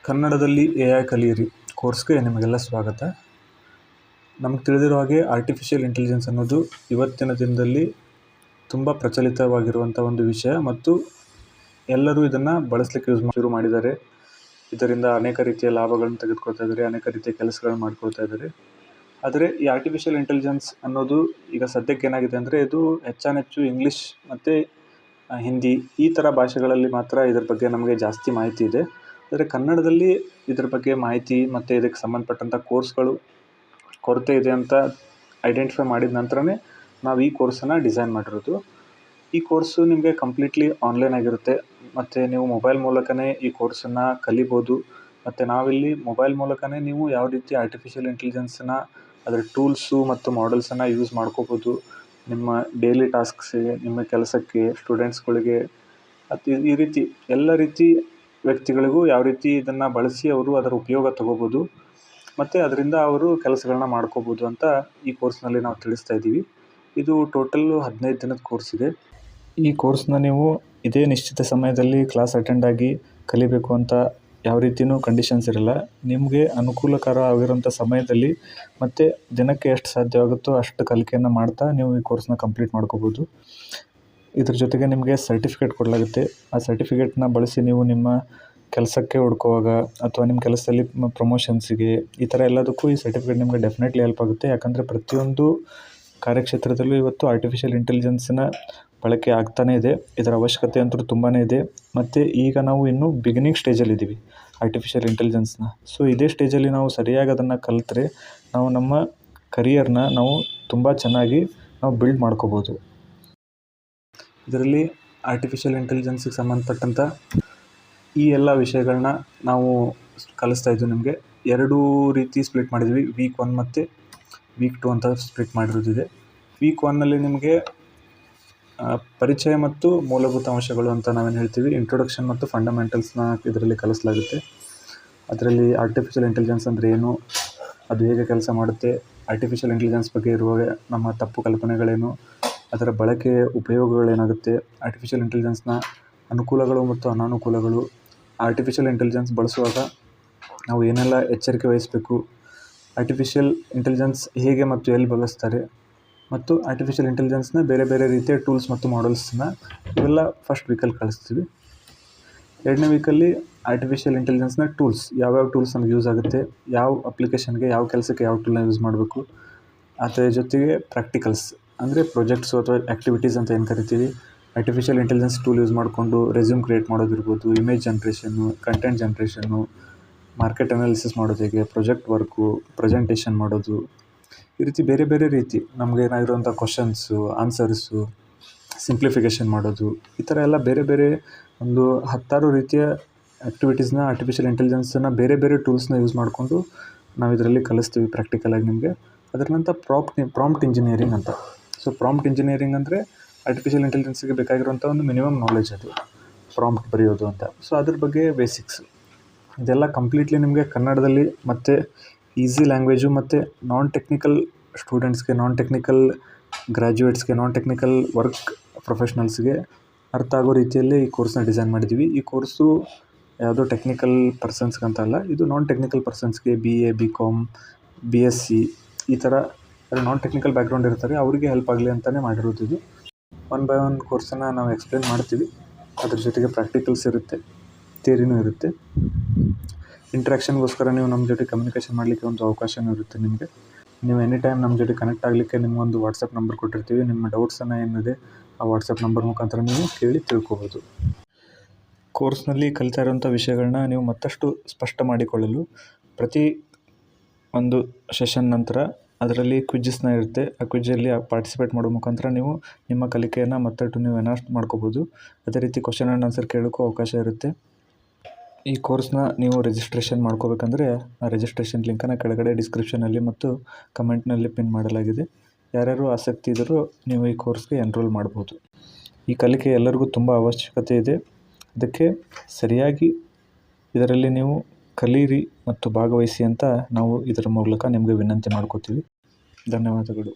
ಕನ್ನಡದಲ್ಲಿ AI ಕಲಿಯಿರಿ ಕೋರ್ಸ್ಗೆ ನಿಮಗೆಲ್ಲ ಸ್ವಾಗತ. ನಮಗೆ ತಿಳಿದಿರೋ ಹಾಗೆ ಆರ್ಟಿಫಿಷಿಯಲ್ ಇಂಟೆಲಿಜೆನ್ಸ್ ಅನ್ನೋದು ಇವತ್ತಿನ ದಿನದಲ್ಲಿ ತುಂಬ ಪ್ರಚಲಿತವಾಗಿರುವಂಥ ಒಂದು ವಿಷಯ ಮತ್ತು ಎಲ್ಲರೂ ಇದನ್ನು ಬಳಸಲಿಕ್ಕೆ ಶುರು ಮಾಡಿದ್ದಾರೆ. ಇದರಿಂದ ಅನೇಕ ರೀತಿಯ ಲಾಭಗಳನ್ನು ತೆಗೆದುಕೊಳ್ತಾ ಇದ್ದಾರೆ, ಅನೇಕ ರೀತಿಯ ಕೆಲಸಗಳನ್ನು ಮಾಡ್ಕೊಳ್ತಾ ಇದ್ದಾರೆ. ಆದರೆ ಈ ಆರ್ಟಿಫಿಷಿಯಲ್ ಇಂಟೆಲಿಜೆನ್ಸ್ ಅನ್ನೋದು ಈಗ ಸದ್ಯಕ್ಕೆ ಏನಾಗಿದೆ ಅಂದರೆ ಇದು ಹೆಚ್ಚಾನೆಚ್ಚು ಇಂಗ್ಲೀಷ್ ಮತ್ತು ಹಿಂದಿ ಈ ಥರ ಭಾಷೆಗಳಲ್ಲಿ ಮಾತ್ರ ಇದರ ಬಗ್ಗೆ ನಮಗೆ ಜಾಸ್ತಿ ಮಾಹಿತಿ ಇದೆ. ಆದರೆ ಕನ್ನಡದಲ್ಲಿ ಇದರ ಬಗ್ಗೆ ಮಾಹಿತಿ ಮತ್ತು ಇದಕ್ಕೆ ಸಂಬಂಧಪಟ್ಟಂಥ ಕೋರ್ಸ್ಗಳು ಕೊರತೆ ಇದೆ ಅಂತ ಐಡೆಂಟಿಫೈ ಮಾಡಿದ ನಂತರನೇ ನಾವು ಈ ಕೋರ್ಸನ್ನು ಡಿಸೈನ್ ಮಾಡಿರೋದು. ಈ ಕೋರ್ಸು ನಿಮಗೆ ಕಂಪ್ಲೀಟ್ಲಿ ಆನ್ಲೈನ್ ಆಗಿರುತ್ತೆ ಮತ್ತು ನೀವು ಮೊಬೈಲ್ ಮೂಲಕವೇ ಈ ಕೋರ್ಸನ್ನು ಕಲಿಬೋದು. ಮತ್ತು ನಾವಿಲ್ಲಿ ಮೊಬೈಲ್ ಮೂಲಕವೇ ನೀವು ಯಾವ ರೀತಿ ಆರ್ಟಿಫಿಷಿಯಲ್ ಇಂಟೆಲಿಜೆನ್ಸನ್ನು ಅದರ ಟೂಲ್ಸು ಮತ್ತು ಮಾಡೆಲ್ಸನ್ನು ಯೂಸ್ ಮಾಡ್ಕೋಬೋದು. ನಿಮ್ಮ ಡೈಲಿ ಟಾಸ್ಕ್ಸಿಗೆ, ನಿಮ್ಮ ಕೆಲಸಕ್ಕೆ, ಸ್ಟೂಡೆಂಟ್ಸ್ಗಳಿಗೆ ಈ ರೀತಿ ಎಲ್ಲ ರೀತಿ ವ್ಯಕ್ತಿಗಳಿಗೂ ಯಾವ ರೀತಿ ಇದನ್ನು ಬಳಸಿ ಅವರು ಅದರ ಉಪಯೋಗ ತಗೋಬೋದು ಮತ್ತು ಅದರಿಂದ ಅವರು ಕೆಲಸಗಳನ್ನ ಮಾಡ್ಕೋಬೋದು ಅಂತ ಈ ಕೋರ್ಸ್ನಲ್ಲಿ ನಾವು ತಿಳಿಸ್ತಾ ಇದ್ದೀವಿ. ಇದು ಟೋಟಲ್ಲು 15 ದಿನದ ಕೋರ್ಸ್ ಇದೆ. ಈ ಕೋರ್ಸ್ನ ನೀವು ಇದೇ ನಿಶ್ಚಿತ ಸಮಯದಲ್ಲಿ ಕ್ಲಾಸ್ ಅಟೆಂಡ್ ಆಗಿ ಕಲಿಬೇಕು ಅಂತ ಯಾವ ರೀತಿಯೂ ಕಂಡೀಷನ್ಸ್ ಇರಲ್ಲ. ನಿಮಗೆ ಅನುಕೂಲಕರ ಆಗಿರೋಂಥ ಸಮಯದಲ್ಲಿ ಮತ್ತು ದಿನಕ್ಕೆ ಎಷ್ಟು ಸಾಧ್ಯವಾಗುತ್ತೋ ಅಷ್ಟು ಕಲಿಕೆಯನ್ನು ಮಾಡ್ತಾ ನೀವು ಈ ಕೋರ್ಸ್ನ ಕಂಪ್ಲೀಟ್ ಮಾಡ್ಕೋಬೋದು. ಇದ್ರ ಜೊತೆಗೆ ನಿಮಗೆ ಸರ್ಟಿಫಿಕೇಟ್ ಕೊಡಲಾಗುತ್ತೆ. ಆ ಸರ್ಟಿಫಿಕೇಟ್ನ ಬಳಸಿ ನೀವು ನಿಮ್ಮ ಕೆಲಸಕ್ಕೆ ಹುಡ್ಕೋವಾಗ ಅಥವಾ ನಿಮ್ಮ ಕೆಲಸದಲ್ಲಿ ಪ್ರಮೋಷನ್ಸಿಗೆ ಈ ಥರ ಎಲ್ಲದಕ್ಕೂ ಈ ಸರ್ಟಿಫಿಕೇಟ್ ನಿಮಗೆ ಡೆಫಿನೆಟ್ಲಿ ಹೆಲ್ಪ್ ಆಗುತ್ತೆ. ಯಾಕಂದರೆ ಪ್ರತಿಯೊಂದು ಕಾರ್ಯಕ್ಷೇತ್ರದಲ್ಲೂ ಇವತ್ತು ಆರ್ಟಿಫಿಷಿಯಲ್ ಇಂಟೆಲಿಜೆನ್ಸಿನ ಬಳಕೆ ಆಗ್ತಾನೇ ಇದೆ. ಇದರ ಅವಶ್ಯಕತೆ ಅಂತೂ ತುಂಬಾ ಇದೆ. ಮತ್ತು ಈಗ ನಾವು ಇನ್ನೂ ಬಿಗಿನಿಂಗ್ ಸ್ಟೇಜಲ್ಲಿದ್ದೀವಿ ಆರ್ಟಿಫಿಷಿಯಲ್ ಇಂಟೆಲಿಜೆನ್ಸ್ನ. ಸೊ ಇದೇ ಸ್ಟೇಜಲ್ಲಿ ನಾವು ಸರಿಯಾಗಿ ಅದನ್ನು ಕಲಿತ್ರೆ ನಾವು ನಮ್ಮ ಕರಿಯರ್ನ ನಾವು ತುಂಬ ಚೆನ್ನಾಗಿ ನಾವು ಬಿಲ್ಡ್ ಮಾಡ್ಕೋಬೋದು. ಇದರಲ್ಲಿ ಆರ್ಟಿಫಿಷಿಯಲ್ ಇಂಟೆಲಿಜೆನ್ಸಿಗೆ ಸಂಬಂಧಪಟ್ಟಂಥ ಈ ಎಲ್ಲ ವಿಷಯಗಳನ್ನ ನಾವು ಕಲಿಸ್ತಾ ಇದ್ದೀವಿ. ನಿಮಗೆ 2 ರೀತಿ ಸ್ಪ್ಲಿಟ್ ಮಾಡಿದ್ವಿ. ವೀಕ್ 1 ಮತ್ತು ವೀಕ್ 2 ಅಂತ ಸ್ಪ್ಲಿಟ್ ಮಾಡಿರೋದಿದೆ. ವೀಕ್ 1ನಲ್ಲಿ ನಿಮಗೆ ಪರಿಚಯ ಮತ್ತು ಮೂಲಭೂತ ಅಂಶಗಳು ಅಂತ ನಾವೇನು ಹೇಳ್ತೀವಿ, ಇಂಟ್ರೊಡಕ್ಷನ್ ಮತ್ತು ಫಂಡಮೆಂಟಲ್ಸ್ನ ಇದರಲ್ಲಿ ಕಲಿಸಲಾಗುತ್ತೆ. ಅದರಲ್ಲಿ ಆರ್ಟಿಫಿಷಿಯಲ್ ಇಂಟೆಲಿಜೆನ್ಸ್ ಅಂದರೆ ಏನು, ಅದು ಹೇಗೆ ಕೆಲಸ ಮಾಡುತ್ತೆ, ಆರ್ಟಿಫಿಷಿಯಲ್ ಇಂಟೆಲಿಜೆನ್ಸ್ ಬಗ್ಗೆ ಇರುವ ನಮ್ಮ ತಪ್ಪು ಕಲ್ಪನೆಗಳೇನು, ಅದರ ಬಳಕೆಯ ಉಪಯೋಗಗಳೇನಾಗುತ್ತೆ, ಆರ್ಟಿಫಿಷಿಯಲ್ ಇಂಟೆಲಿಜೆನ್ಸ್ನ ಅನುಕೂಲಗಳು ಮತ್ತು ಅನಾನುಕೂಲಗಳು, ಆರ್ಟಿಫಿಷಿಯಲ್ ಇಂಟೆಲಿಜೆನ್ಸ್ ಬಳಸುವಾಗ ನಾವು ಏನೆಲ್ಲ ಎಚ್ಚರಿಕೆ ವಹಿಸಬೇಕು, ಆರ್ಟಿಫಿಷಿಯಲ್ ಇಂಟೆಲಿಜೆನ್ಸ್ ಹೇಗೆ ಮತ್ತು ಎಲ್ಲಿ ಬಳಸ್ತಾರೆ, ಮತ್ತು ಆರ್ಟಿಫಿಷಿಯಲ್ ಇಂಟೆಲಿಜೆನ್ಸ್ನ ಬೇರೆ ಬೇರೆ ರೀತಿಯ ಟೂಲ್ಸ್ ಮತ್ತು ಮಾಡೆಲ್ಸ್ನ ಇವೆಲ್ಲ ಫಸ್ಟ್ ವೀಕಲ್ಲಿ ಕಲಿಸ್ತೀವಿ. 2ನೇ ವೀಕಲ್ಲಿ ಆರ್ಟಿಫಿಷಿಯಲ್ ಇಂಟೆಲಿಜೆನ್ಸ್ನ ಟೂಲ್ಸ್, ಯಾವ್ಯಾವ ಟೂಲ್ಸ್ ನಮ್ಗೆ ಯೂಸ್ ಆಗುತ್ತೆ, ಯಾವ ಅಪ್ಲಿಕೇಶನ್ಗೆ ಯಾವ ಕೆಲಸಕ್ಕೆ ಯಾವ ಟೂಲ್ನ ಯೂಸ್ ಮಾಡಬೇಕು, ಅದರ ಜೊತೆಗೆ ಪ್ರಾಕ್ಟಿಕಲ್ಸ್ ಅಂದರೆ ಪ್ರಾಜೆಕ್ಟ್ಸು ಅಥವಾ ಆ್ಯಕ್ಟಿವಿಟೀಸ್ ಅಂತ ಏನು ಕರಿತೀವಿ. ಆರ್ಟಿಫಿಷಿಯಲ್ ಇಂಟೆಲಿಜೆನ್ಸ್ ಟೂಲ್ ಯೂಸ್ ಮಾಡಿಕೊಂಡು ರೆಸ್ಯೂಮ್ ಕ್ರಿಯೇಟ್ ಮಾಡೋದಿರ್ಬೋದು, ಇಮೇಜ್ ಜನ್ರೇಷನ್ನು, ಕಂಟೆಂಟ್ ಜನ್ರೇಷನ್ನು, ಮಾರ್ಕೆಟ್ ಅನಾಲಿಸಿಸ್ ಮಾಡೋದು ಹೇಗೆ, ಪ್ರಾಜೆಕ್ಟ್ ವರ್ಕು, ಪ್ರೆಸೆಂಟೇಷನ್ ಮಾಡೋದು, ಈ ರೀತಿ ಬೇರೆ ಬೇರೆ ರೀತಿ ನಮಗೆ ಏನಾಗಿರುವಂಥ ಕ್ವಶನ್ಸು, ಆನ್ಸರ್ಸು, ಸಿಂಪ್ಲಿಫಿಕೇಷನ್ ಮಾಡೋದು, ಈ ಥರ ಎಲ್ಲ ಬೇರೆ ಬೇರೆ ಒಂದು 10 ರೀತಿಯ ಆ್ಯಕ್ಟಿವಿಟೀಸ್ನ ಆರ್ಟಿಫಿಷಿಯಲ್ ಇಂಟೆಲಿಜೆನ್ಸನ್ನು ಬೇರೆ ಬೇರೆ ಟೂಲ್ಸ್ನ ಯೂಸ್ ಮಾಡಿಕೊಂಡು ನಾವು ಇದರಲ್ಲಿ ಕಲಿಸ್ತೀವಿ ಪ್ರಾಕ್ಟಿಕಲಾಗಿ ನಿಮಗೆ. ಅದರ ನಂತರ ಪ್ರಾಂಪ್ಟ್ ಇಂಜಿನಿಯರಿಂಗ್ ಅಂತ. ಸೊ ಪ್ರಾಂಪ್ಟ್ ಇಂಜಿನಿಯರಿಂಗ್ ಅಂದರೆ ಆರ್ಟಿಫಿಷಿಯಲ್ ಇಂಟೆಲಿಜೆನ್ಸಿಗೆ ಬೇಕಾಗಿರುವಂಥ ಒಂದು ಮಿನಿಮಮ್ ನಾಲೆಜ್, ಅದು ಪ್ರಾಂಪ್ಟ್ ಬರೆಯೋದು ಅಂತ. ಸೊ ಅದ್ರ ಬಗ್ಗೆ ಬೇಸಿಕ್ಸ್ ಇದೆಲ್ಲ ಕಂಪ್ಲೀಟ್ಲಿ ನಿಮಗೆ ಕನ್ನಡದಲ್ಲಿ ಮತ್ತು ಈಸಿ ಲ್ಯಾಂಗ್ವೇಜು ಮತ್ತು ನಾನ್ ಟೆಕ್ನಿಕಲ್ ಸ್ಟೂಡೆಂಟ್ಸ್ಗೆ, ನಾನ್ ಟೆಕ್ನಿಕಲ್ ಗ್ರ್ಯಾಜುಯೇಟ್ಸ್ಗೆ, ನಾನ್ ಟೆಕ್ನಿಕಲ್ ವರ್ಕ್ ಪ್ರೊಫೆಷ್ನಲ್ಸ್ಗೆ ಅರ್ಥ ಆಗೋ ರೀತಿಯಲ್ಲಿ ಈ ಕೋರ್ಸ್ನ ಡಿಸೈನ್ ಮಾಡಿದ್ದೀವಿ. ಈ ಕೋರ್ಸು ಯಾವುದೋ ಟೆಕ್ನಿಕಲ್ ಪರ್ಸನ್ಸ್ಗಂತ ಅಲ್ಲ, ಇದು ನಾನ್ ಟೆಕ್ನಿಕಲ್ ಪರ್ಸನ್ಸ್ಗೆ BA, BCom, BSc ಈ ಥರ ನಾನ್ ಟೆಕ್ನಿಕಲ್ ಬ್ಯಾಕ್ಗ್ರೌಂಡ್ ಇರ್ತಾರೆ, ಅವರಿಗೆ ಹೆಲ್ಪ್ ಆಗಲಿ ಅಂತಲೇ ಮಾಡಿರೋದು. ಇದು 1 by 1 ಕೋರ್ಸನ್ನು ನಾವು ಎಕ್ಸ್ಪ್ಲೇನ್ ಮಾಡ್ತೀವಿ. ಅದ್ರ ಜೊತೆಗೆ ಪ್ರಾಕ್ಟಿಕಲ್ಸ್ ಇರುತ್ತೆ, ಥಿಯರಿನೂ ಇರುತ್ತೆ. ಇಂಟ್ರ್ಯಾಕ್ಷನ್ಗೋಸ್ಕರ ನೀವು ನಮ್ಮ ಜೊತೆ ಕಮ್ಯುನಿಕೇಷನ್ ಮಾಡಲಿಕ್ಕೆ ಒಂದು ಅವಕಾಶನೂ ಇರುತ್ತೆ ನಿಮಗೆ. ನೀವು ಎನಿ ಟೈಮ್ ನಮ್ಮ ಜೊತೆ ಕನೆಕ್ಟ್ ಆಗಲಿಕ್ಕೆ ನಿಮಗೊಂದು ವಾಟ್ಸಪ್ ನಂಬರ್ ಕೊಟ್ಟಿರ್ತೀವಿ. ನಿಮ್ಮ ಡೌಟ್ಸನ್ನು ಏನಿದೆ ಆ ವಾಟ್ಸಪ್ ನಂಬರ್ ಮುಖಾಂತರ ನೀವು ಕೇಳಿ ತಿಳ್ಕೊಬೋದು. ಕೋರ್ಸ್ನಲ್ಲಿ ಕಲಿತಾ ಇರೋಂಥ ವಿಷಯಗಳನ್ನ ನೀವು ಮತ್ತಷ್ಟು ಸ್ಪಷ್ಟ ಮಾಡಿಕೊಳ್ಳಲು ಪ್ರತಿ ಒಂದು ಸೆಷನ್ ನಂತರ ಅದರಲ್ಲಿ ಕ್ವಿಜ್ಜಸ್ನ ಇರುತ್ತೆ. ಆ ಕ್ವಿಜ್ಜಲ್ಲಿ ಪಾರ್ಟಿಸಿಪೇಟ್ ಮಾಡೋ ಮುಖಾಂತರ ನೀವು ನಿಮ್ಮ ಕಲಿಕೆಯನ್ನು ಮತ್ತಷ್ಟು ನೀವು ಎನ್ಹಾನ್ಸ್ ಮಾಡ್ಕೋಬೋದು. ಅದೇ ರೀತಿ ಕ್ವಶನ್ ಆ್ಯಂಡ್ ಆನ್ಸರ್ ಕೇಳೋಕ್ಕೂ ಅವಕಾಶ ಇರುತ್ತೆ. ಈ ಕೋರ್ಸ್ನ ನೀವು ರಿಜಿಸ್ಟ್ರೇಷನ್ ಮಾಡ್ಕೋಬೇಕಂದ್ರೆ ಆ ರಿಜಿಸ್ಟ್ರೇಷನ್ ಲಿಂಕನ್ನು ಕೆಳಗಡೆ ಡಿಸ್ಕ್ರಿಪ್ಷನಲ್ಲಿ ಮತ್ತು ಕಮೆಂಟ್ನಲ್ಲಿ ಪಿನ್ ಮಾಡಲಾಗಿದೆ. ಯಾರ್ಯಾರು ಆಸಕ್ತಿ ಇದ್ದರೂ ನೀವು ಈ ಕೋರ್ಸ್ಗೆ ಎನ್ರೋಲ್ ಮಾಡ್ಬೋದು. ಈ ಕಲಿಕೆ ಎಲ್ಲರಿಗೂ ತುಂಬ ಅವಶ್ಯಕತೆ ಇದೆ. ಅದಕ್ಕೆ ಸರಿಯಾಗಿ ಇದರಲ್ಲಿ ನೀವು ಕಲೀರಿ ಮತ್ತು ಭಾಗವಹಿಸಿ ಅಂತ ನಾವು ಇದರ ಮೂಲಕ ನಿಮಗೆ ವಿನಂತಿ ಮಾಡ್ಕೋತೀವಿ. ಧನ್ಯವಾದಗಳು.